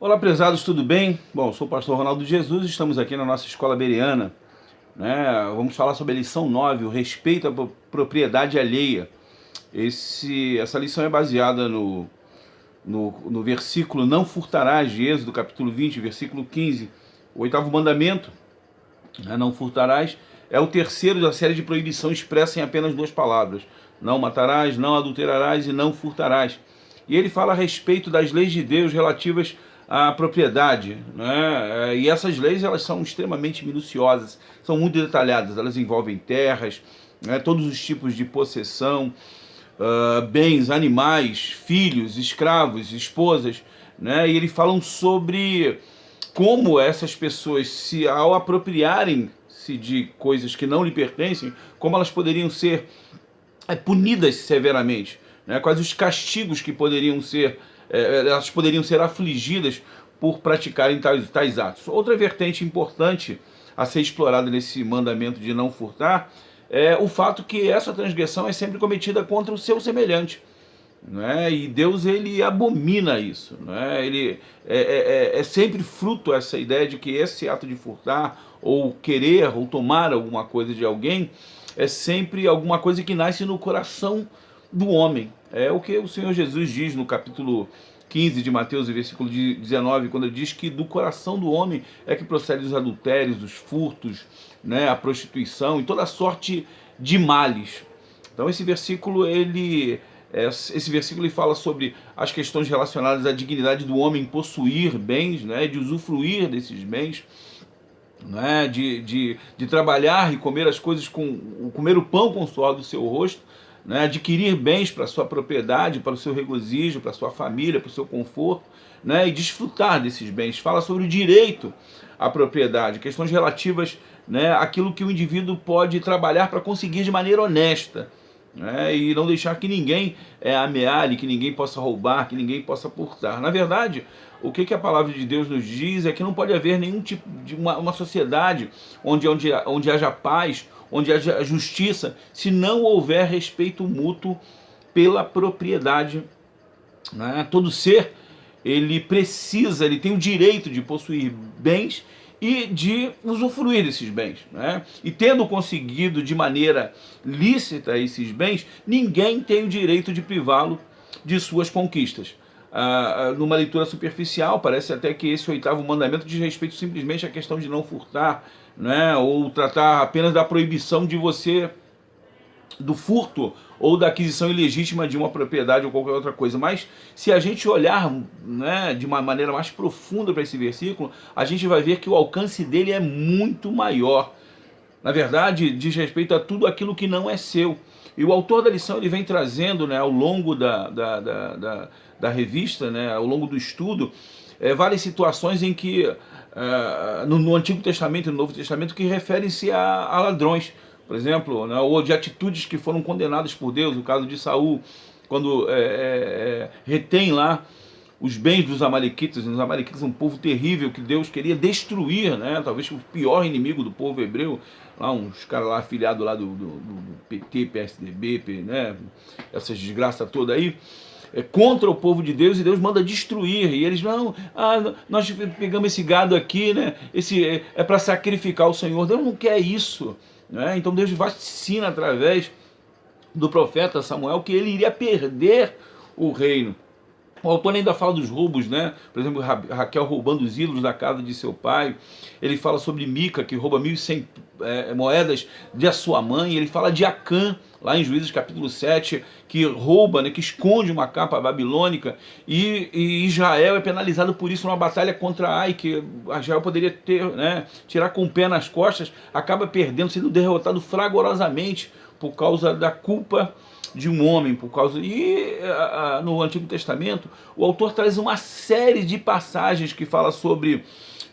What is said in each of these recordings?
Olá, prezados, tudo bem? Bom, sou o pastor Ronaldo Jesus, estamos aqui na nossa escola bereana, né? Vamos falar sobre a lição 9, o respeito à propriedade alheia. Essa lição é baseada no versículo não furtarás, de Êxodo, capítulo 20, versículo 15. O oitavo mandamento, né, não furtarás, é o terceiro da série de proibição expressa em apenas duas palavras. Não matarás, não adulterarás e não furtarás. E ele fala a respeito das leis de Deus relativas à propriedade, né? E essas leis, elas são extremamente minuciosas, são muito detalhadas, elas envolvem terras, né, todos os tipos de possessão, bens, animais, filhos, escravos, esposas, né? E eles falam sobre como essas pessoas, se ao apropriarem-se de coisas que não lhe pertencem, como elas poderiam ser punidas severamente, né? Quais os castigos que poderiam ser, elas poderiam ser afligidas por praticarem tais atos. Outra vertente importante a ser explorada nesse mandamento de não furtar é o fato que essa transgressão é sempre cometida contra o seu semelhante, né? E Deus, ele abomina isso, né? Ele é sempre fruto essa ideia de que esse ato de furtar ou querer ou tomar alguma coisa de alguém é sempre alguma coisa que nasce no coração do homem. É o que o Senhor Jesus diz no capítulo 15 de Mateus, versículo 19, quando ele diz que do coração do homem é que procedem os adultérios, os furtos, né, a prostituição e toda sorte de males. Então esse versículo ele fala sobre as questões relacionadas à dignidade do homem possuir bens, né, de usufruir desses bens, né, de trabalhar e comer as coisas comer o pão com o suor do seu rosto, né, adquirir bens para sua propriedade, para o seu regozijo, para a sua família, para o seu conforto, né, e desfrutar desses bens. Fala sobre o direito à propriedade, questões relativas, né, àquilo que o indivíduo pode trabalhar para conseguir de maneira honesta, né, e não deixar que ninguém ameace, que ninguém possa roubar, que ninguém possa furtar. Na verdade, o que a palavra de Deus nos diz é que não pode haver nenhum tipo de uma sociedade onde haja paz, onde haja justiça, se não houver respeito mútuo pela propriedade, né? Todo ser, ele tem o direito de possuir bens e de usufruir desses bens, né? E tendo conseguido de maneira lícita esses bens, ninguém tem o direito de privá-lo de suas conquistas. Numa leitura superficial, parece até que esse oitavo mandamento diz respeito simplesmente à questão de não furtar, né? Ou tratar apenas da proibição do furto ou da aquisição ilegítima de uma propriedade ou qualquer outra coisa. Mas se a gente olhar, né, de uma maneira mais profunda para esse versículo, a gente vai ver que o alcance dele é muito maior. Na verdade, diz respeito a tudo aquilo que não é seu. E o autor da lição ele vem trazendo, né, ao longo da revista, né, ao longo do estudo, várias situações em que, no Antigo Testamento e no Novo Testamento, que referem-se a ladrões, por exemplo, né, ou de atitudes que foram condenadas por Deus. O caso de Saul, quando retém lá os bens dos amalequitas. Os amalequitas, um povo terrível que Deus queria destruir, né? Talvez o pior inimigo do povo hebreu, lá uns caras lá afiliados lá do PT, PSDB, né? Essas desgraças todas aí, contra o povo de Deus, e Deus manda destruir. E eles, não, nós pegamos esse gado aqui, né? Esse é para sacrificar o Senhor. Deus não quer isso, né? Então Deus vaticina através do profeta Samuel que ele iria perder o reino. O autor ainda fala dos roubos, né? Por exemplo, Raquel roubando os ídolos da casa de seu pai. Ele fala sobre Mica, que rouba 1.100 moedas de sua mãe. Ele fala de Acã, lá em Juízes capítulo 7, que rouba, né, que esconde uma capa babilônica. E Israel é penalizado por isso numa batalha contra Ai, que Israel poderia ter, né, tirar com o pé nas costas, acaba perdendo, sendo derrotado fragorosamente por causa da culpa de um homem, no Antigo Testamento o autor traz uma série de passagens que fala sobre,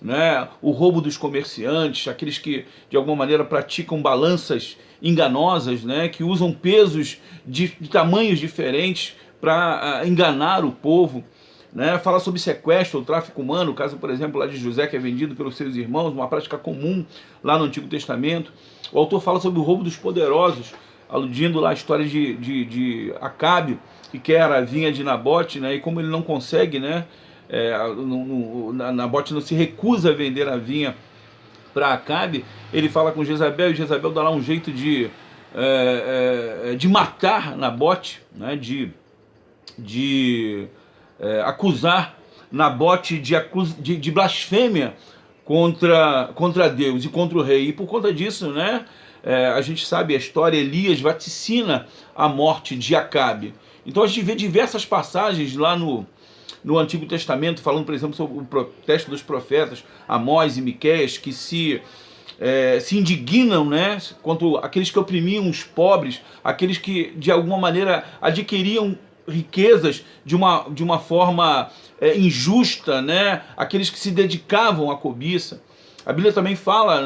né, o roubo dos comerciantes, aqueles que de alguma maneira praticam balanças enganosas, né, que usam pesos de tamanhos diferentes para enganar o povo, né? Fala sobre sequestro, o tráfico humano, o caso, por exemplo, lá de José, que é vendido pelos seus irmãos, uma prática comum lá no Antigo Testamento. O autor fala sobre o roubo dos poderosos, aludindo lá a história de Acabe, que quer a vinha de Nabote, né? E como ele não consegue, né, Nabote não se recusa a vender a vinha para Acabe, ele fala com Jezabel, e Jezabel dá lá um jeito de matar Nabote, né, de acusar Nabote de blasfêmia contra Deus e contra o rei. E por conta disso, né, a gente sabe a história, Elias vaticina a morte de Acabe. Então a gente vê diversas passagens lá no Antigo Testamento, falando, por exemplo, sobre o protesto dos profetas Amós e Miqueias, que se indignam, né, contra aqueles que oprimiam os pobres, aqueles que de alguma maneira adquiriam riquezas de uma forma injusta, né, aqueles que se dedicavam à cobiça. A Bíblia também fala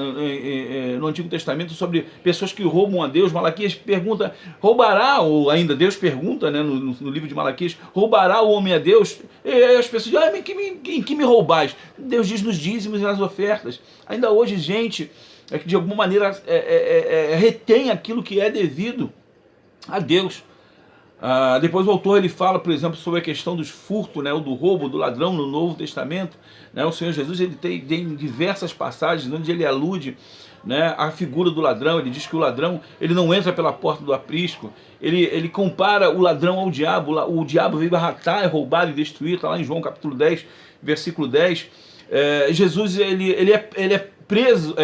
no Antigo Testamento sobre pessoas que roubam a Deus. Malaquias pergunta, roubará, ou ainda Deus pergunta, né, no livro de Malaquias, roubará o homem a Deus? E as pessoas dizem, em que me roubais? Deus diz nos dízimos e nas ofertas. Ainda hoje, gente, que de alguma maneira retém aquilo que é devido a Deus. Depois o autor ele fala, por exemplo, sobre a questão dos furtos, né, do roubo, do ladrão no Novo Testamento. Né, o Senhor Jesus ele tem diversas passagens onde ele alude, né, à figura do ladrão. Ele diz que o ladrão ele não entra pela porta do aprisco. Ele compara o ladrão ao diabo. O diabo veio arratar, roubar e destruir. Está lá em João capítulo 10, versículo 10. Jesus ele é preso,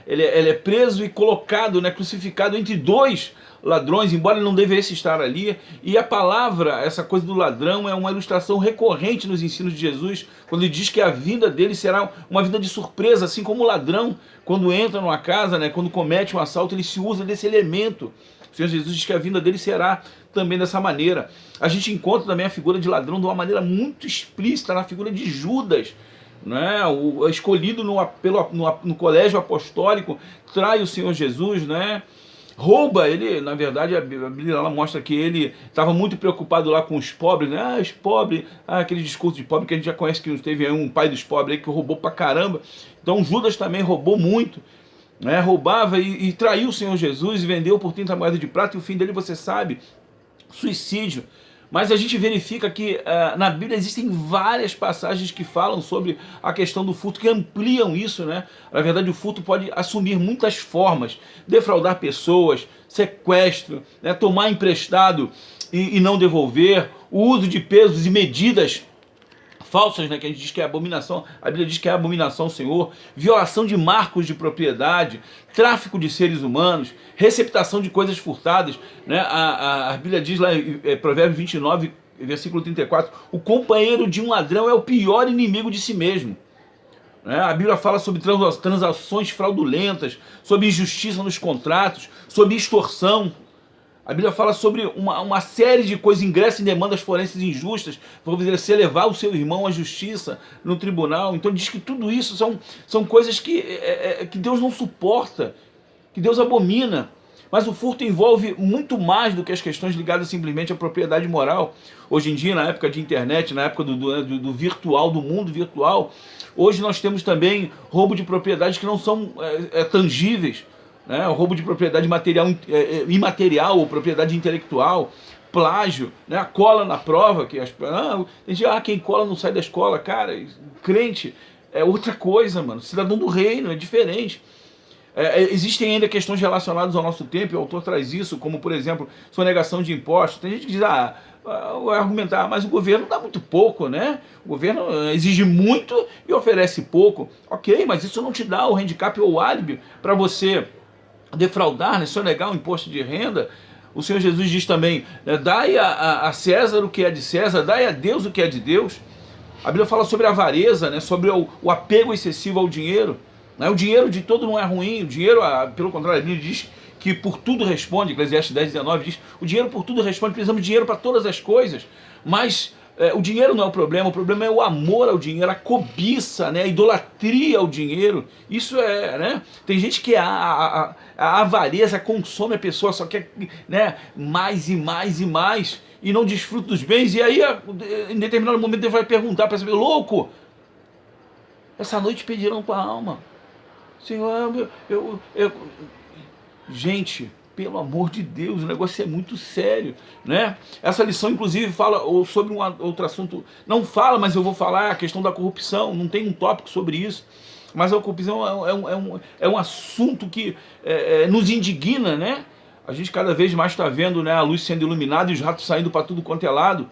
ele é preso e colocado, né, crucificado entre dois ladrões, embora ele não devesse estar ali. E a palavra, essa coisa do ladrão, é uma ilustração recorrente nos ensinos de Jesus, quando ele diz que a vinda dele será uma vinda de surpresa, assim como o ladrão, quando entra numa casa, né, quando comete um assalto, ele se usa desse elemento. O Senhor Jesus diz que a vinda dele será também dessa maneira. A gente encontra também a figura de ladrão de uma maneira muito explícita na figura de Judas, né, o escolhido no colégio apostólico, trai o Senhor Jesus, né, rouba ele. Na verdade a Bíblia ela mostra que ele estava muito preocupado lá com os pobres, né, os pobres, aquele discurso de pobre que a gente já conhece, que teve um pai dos pobres aí que roubou pra caramba. Então Judas também roubou muito, né, roubava e traiu o Senhor Jesus e vendeu por 30 moedas de prata, e o fim dele você sabe, suicídio. Mas a gente verifica que na Bíblia existem várias passagens que falam sobre a questão do furto, que ampliam isso, né? Na verdade, o furto pode assumir muitas formas: defraudar pessoas, sequestro, né? Tomar emprestado e não devolver, o uso de pesos e medidas falsas, né, que a gente diz que é abominação, a Bíblia diz que é abominação ao Senhor, violação de marcos de propriedade, tráfico de seres humanos, receptação de coisas furtadas, né? A Bíblia diz lá em Provérbios 29, versículo 34, o companheiro de um ladrão é o pior inimigo de si mesmo. Né? A Bíblia fala sobre transações fraudulentas, sobre injustiça nos contratos, sobre extorsão. A Bíblia fala sobre uma série de coisas, ingresso em demandas forenses injustas, para você levar o seu irmão à justiça no tribunal. Então diz que tudo isso são coisas que Deus não suporta, que Deus abomina. Mas o furto envolve muito mais do que as questões ligadas simplesmente à propriedade moral. Hoje em dia, na época de internet, na época do virtual, do mundo virtual, hoje nós temos também roubo de propriedades que não são tangíveis. Né, o roubo de propriedade imaterial ou propriedade intelectual, plágio, né, a cola na prova, que quem cola não sai da escola. Cara, crente é outra coisa, mano. Cidadão do reino é diferente. Existem ainda questões relacionadas ao nosso tempo, e o autor traz isso, como por exemplo, sonegação de impostos. Tem gente que diz, vai argumentar, mas o governo dá muito pouco, né? O governo exige muito e oferece pouco. Ok, mas isso não te dá o handicap ou o álibi para você defraudar, né, sonegar o imposto de renda. O Senhor Jesus diz também, dai a César o que é de César, dai a Deus o que é de Deus. A Bíblia fala sobre a avareza, né, sobre o apego excessivo ao dinheiro. Né, o dinheiro de todo não é ruim, o dinheiro, pelo contrário, a Bíblia diz que por tudo responde, Eclesiastes 10, 19 diz, o dinheiro por tudo responde, precisamos de dinheiro para todas as coisas, mas o dinheiro não é o problema é o amor ao dinheiro, a cobiça, né, a idolatria ao dinheiro. Isso né, tem gente que a avareza consome a pessoa, só quer, né, mais e mais e mais, e não desfruta dos bens. E aí em determinado momento ele vai perguntar para saber, louco, essa noite pedirão tua alma, Senhor, gente, Pelo amor de Deus, o negócio é muito sério, né? Essa lição, inclusive, fala sobre um outro assunto. Não fala, mas eu vou falar a questão da corrupção. Não tem um tópico sobre isso. Mas a corrupção é um assunto que nos indigna, né? A gente cada vez mais está vendo, né, a luz sendo iluminada e os ratos saindo para tudo quanto é lado.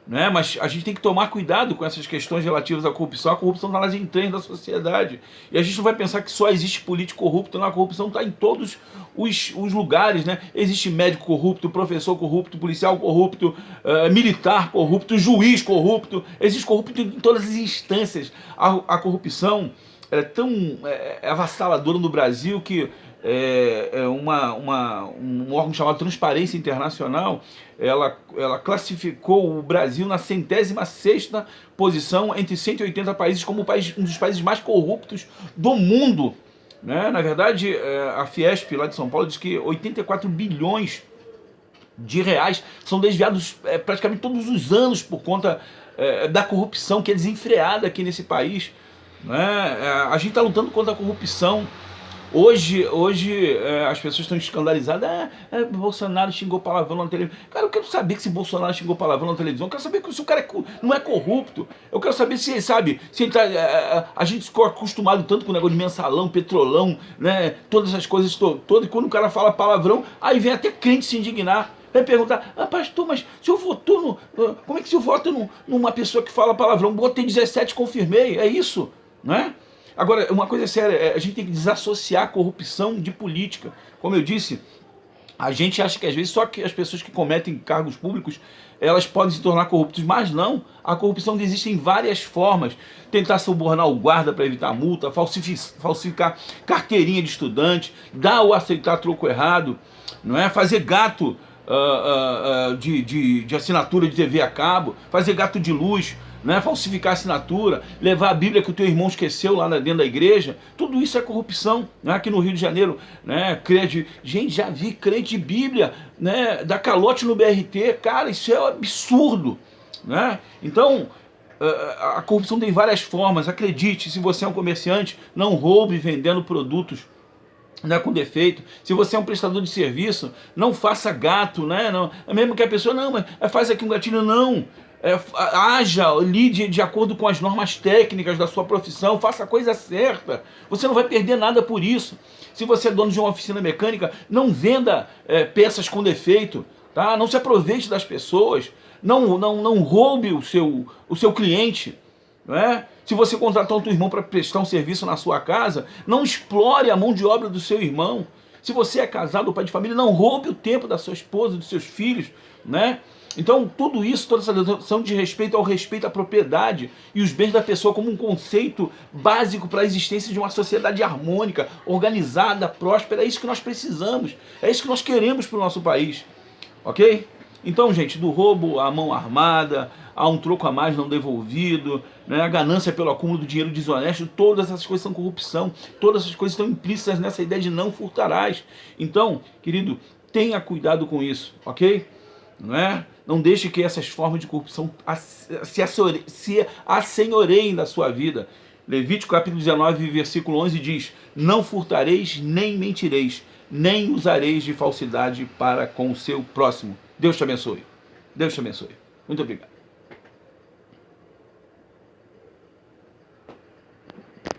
Né? Mas a gente tem que tomar cuidado com essas questões relativas à corrupção. A corrupção está nas entranhas da sociedade. E a gente não vai pensar que só existe político corrupto. Não, a corrupção está em todos os lugares. Né? Existe médico corrupto, professor corrupto, policial corrupto, militar corrupto, juiz corrupto. Existe corrupto em todas as instâncias. A corrupção é tão avassaladora no Brasil que um órgão chamado Transparência Internacional, ela classificou o Brasil na 106ª posição entre 180 países como um dos países mais corruptos do mundo. Né? Na verdade, a Fiesp lá de São Paulo diz que 84 bilhões de reais são desviados praticamente todos os anos por conta da corrupção que é desenfreada aqui nesse país. Né? A gente está lutando contra a corrupção. Hoje as pessoas estão escandalizadas. Bolsonaro xingou palavrão na televisão. Cara, eu quero saber que se Bolsonaro xingou palavrão na televisão. Eu quero saber se o cara não é corrupto. Eu quero saber se ele tá. A gente ficou acostumado tanto com o negócio de mensalão, petrolão, né? Todas essas coisas todas. E quando o cara fala palavrão, aí vem até crente se indignar. Vai perguntar: pastor, mas se eu votou como é que se eu voto numa pessoa que fala palavrão? Botei 17, confirmei. É isso, não é? Agora, uma coisa séria, a gente tem que desassociar a corrupção de política. Como eu disse, a gente acha que às vezes só que as pessoas que cometem cargos públicos, elas podem se tornar corruptas, mas não. A corrupção existe em várias formas. Tentar subornar o guarda para evitar multa, falsificar carteirinha de estudante, dar ou aceitar troco errado, não é? Fazer gato de assinatura de TV a cabo, fazer gato de luz, né? Falsificar a assinatura, levar a Bíblia que o teu irmão esqueceu lá dentro da igreja. Tudo isso é corrupção, né? Aqui no Rio de Janeiro, né? Gente, já vi crente de Bíblia, né? Dar calote no BRT. Cara, isso é um absurdo, né? Então, a corrupção tem várias formas. Acredite, se você é um comerciante, não roube vendendo produtos, né, com defeito. Se você é um prestador de serviço, não faça gato, né? Não, mesmo que a pessoa, não, mas faz aqui um gatilho, não. Lide de acordo com as normas técnicas da sua profissão, faça a coisa certa. Você não vai perder nada por isso. Se você é dono de uma oficina mecânica, não venda peças com defeito, tá? Não se aproveite das pessoas, não roube o seu cliente. Não é? Se você contratar o teu irmão para prestar um serviço na sua casa, não explore a mão de obra do seu irmão. Se você é casado ou pai de família, não roube o tempo da sua esposa, dos seus filhos, né? Então, tudo isso, toda essa noção de respeito ao respeito à propriedade e os bens da pessoa como um conceito básico para a existência de uma sociedade harmônica, organizada, próspera, é isso que nós precisamos, é isso que nós queremos para o nosso país, ok? Então, gente, do roubo à mão armada, a um troco a mais não devolvido, né, a ganância pelo acúmulo do dinheiro desonesto, todas essas coisas são corrupção, todas essas coisas estão implícitas nessa ideia de não furtarás. Então, querido, tenha cuidado com isso, ok? Não é? Não deixe que essas formas de corrupção se assenhoreiem da sua vida. Levítico capítulo 19, versículo 11 diz: não furtareis, nem mentireis, nem usareis de falsidade para com o seu próximo. Deus te abençoe. Deus te abençoe. Muito obrigado.